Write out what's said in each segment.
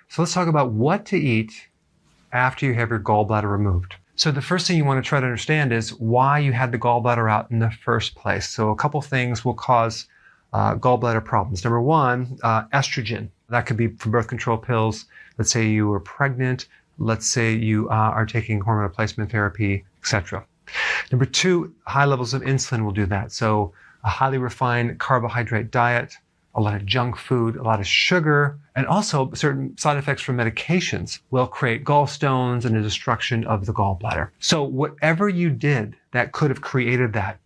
So let's talk about what to eat after you have your gallbladder removed. So the first thing you want to try to understand is why you had the gallbladder out in the first place. So a couple things will cause gallbladder problems. Number one, estrogen. That could be from birth control pills. Let's say you were pregnant. Let's say you are taking hormone replacement therapy, etc. Number two, high levels of insulin will do that. So a highly refined carbohydrate diet, a lot of junk food, a lot of sugar, and also certain side effects from medications will create gallstones and a destruction of the gallbladder. So whatever you did that could have created that,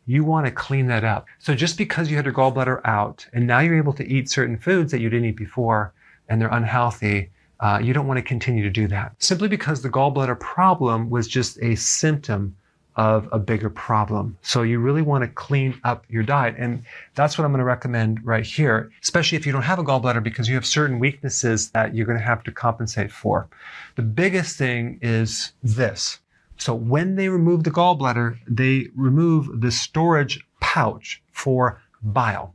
you want to clean that up. So just because you had your gallbladder out and now you're able to eat certain foods that you didn't eat before and they're unhealthy, you don't want to continue to do that. Simply because the gallbladder problem was just a symptom of a bigger problem. So you really want to clean up your diet. And that's what I'm going to recommend right here, especially if you don't have a gallbladder because you have certain weaknesses that you're going to have to compensate for. The biggest thing is this. So when they remove the gallbladder, they remove the storage pouch for bile.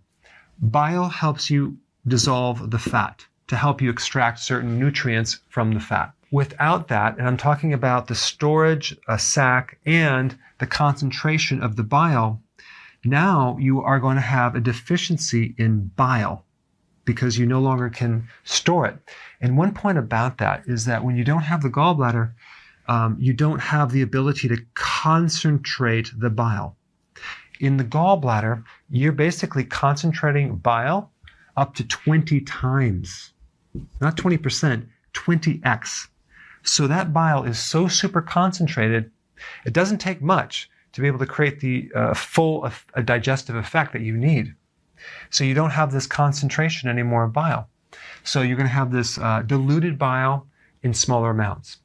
Bile helps you dissolve the fat to help you extract certain nutrients from the fat. Without that, and I'm talking about the storage sac and the concentration of the bile, now you are going to have a deficiency in bile because you no longer can store it. And one point about that is that when you don't have the gallbladder, you don't have the ability to concentrate the bile. In the gallbladder, you're basically concentrating bile up to 20 times. Not 20%, 20x. So that bile is so super concentrated, it doesn't take much to be able to create the full digestive effect that you need. So you don't have this concentration anymore of bile. So you're going to have this diluted bile in smaller amounts.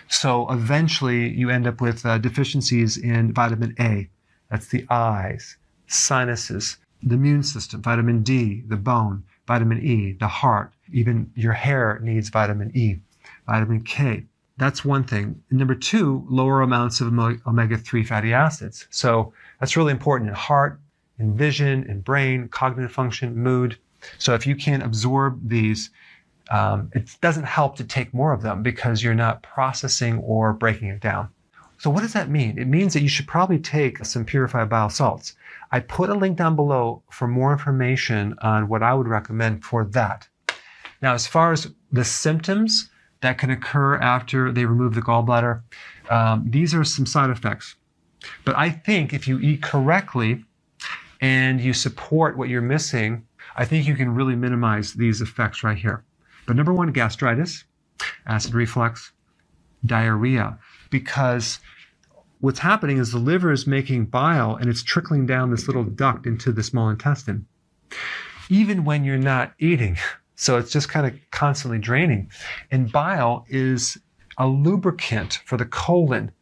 So eventually you end up with deficiencies in vitamin A. That's the eyes, sinuses, the immune system, vitamin D, the bone, vitamin E, the heart, even your hair needs vitamin E, vitamin K. That's one thing. And number two, lower amounts of omega-3 fatty acids. So that's really important in heart, in vision, in brain, cognitive function, mood. So if you can't absorb these, it doesn't help to take more of them because you're not processing or breaking it down. So what does that mean? It means that you should probably take some purified bile salts. I put a link down below for more information on what I would recommend for that. Now, as far as the symptoms that can occur after they remove the gallbladder, these are some side effects. But I think if you eat correctly and you support what you're missing, I think you can really minimize these effects right here. But number one, gastritis, acid reflux, diarrhea, because what's happening is the liver is making bile and it's trickling down this little duct into the small intestine, even when you're not eating. So it's just kind of constantly draining. And bile is a lubricant for the colon.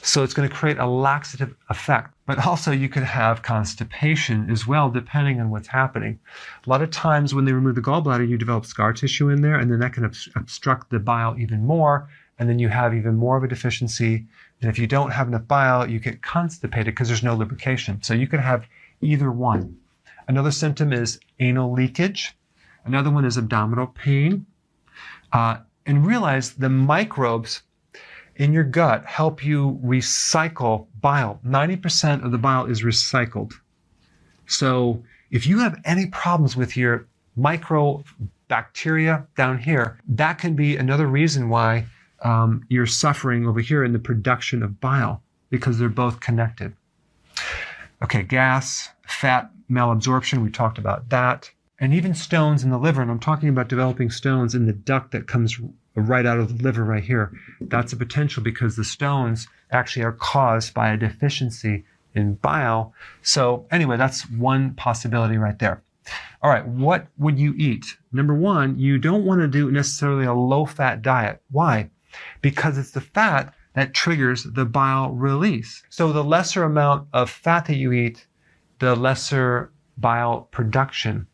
So it's going to create a laxative effect. But also you could have constipation as well, depending on what's happening. A lot of times when they remove the gallbladder, you develop scar tissue in there, and then that can obstruct the bile even more. And then you have even more of a deficiency. And if you don't have enough bile, you get constipated because there's no lubrication. So you could have either one. Another symptom is anal leakage. Another one is abdominal pain. And realize the microbes in your gut help you recycle bile. 90% of the bile is recycled. So if you have any problems with your microbacteria down here, that can be another reason why you're suffering over here in the production of bile, because they're both connected. Okay, gas, fat malabsorption, we talked about that. And even stones in the liver, and I'm talking about developing stones in the duct that comes right out of the liver right here. That's a potential because the stones actually are caused by a deficiency in bile. So anyway, that's one possibility right there. All right, what would you eat? Number one, you don't want to do necessarily a low-fat diet. Why? Because it's the fat that triggers the bile release. So the lesser amount of fat that you eat, the lesser bile production.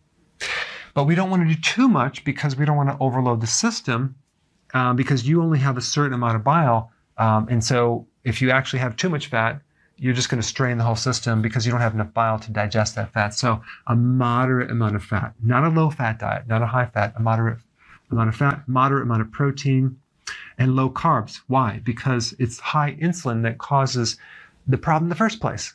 But we don't want to do too much because we don't want to overload the system because you only have a certain amount of bile. And so if you actually have too much fat, you're just going to strain the whole system because you don't have enough bile to digest that fat. So a moderate amount of fat, not a low fat diet, not a high fat, a moderate amount of fat, moderate amount of protein, and low carbs. Why? Because it's high insulin that causes the problem in the first place.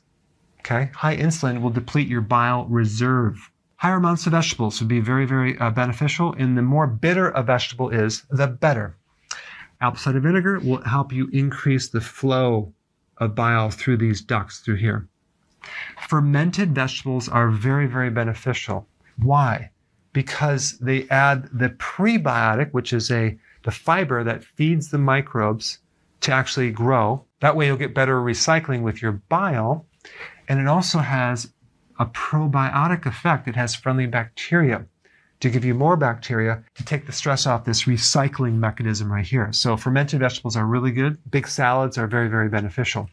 Okay? High insulin will deplete your bile reserve. Higher amounts of vegetables would be very, very beneficial, and the more bitter a vegetable is, the better. Apple cider vinegar will help you increase the flow of bile through these ducts through here. Fermented vegetables are very, very beneficial. Why? Because they add the prebiotic, which is the fiber that feeds the microbes to actually grow. That way you'll get better recycling with your bile. And it also has a probiotic effect. It has friendly bacteria to give you more bacteria to take the stress off this recycling mechanism right here. So fermented vegetables are really good. Big salads are very, very beneficial.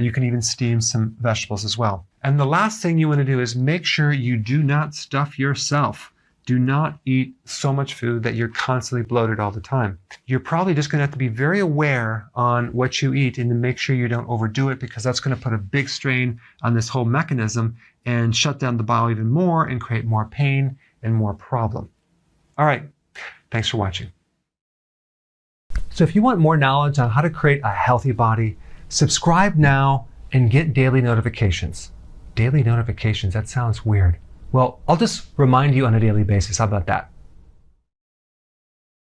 You can even steam some vegetables as well. And the last thing you want to do is make sure you do not stuff yourself. Do not eat so much food that you're constantly bloated all the time. You're probably just going to have to be very aware on what you eat and to make sure you don't overdo it, because that's going to put a big strain on this whole mechanism and shut down the bile even more and create more pain and more problem. All right, thanks for watching. So if you want more knowledge on how to create a healthy body, subscribe now and get daily notifications. Daily notifications, that sounds weird. Well, I'll just remind you on a daily basis. How about that?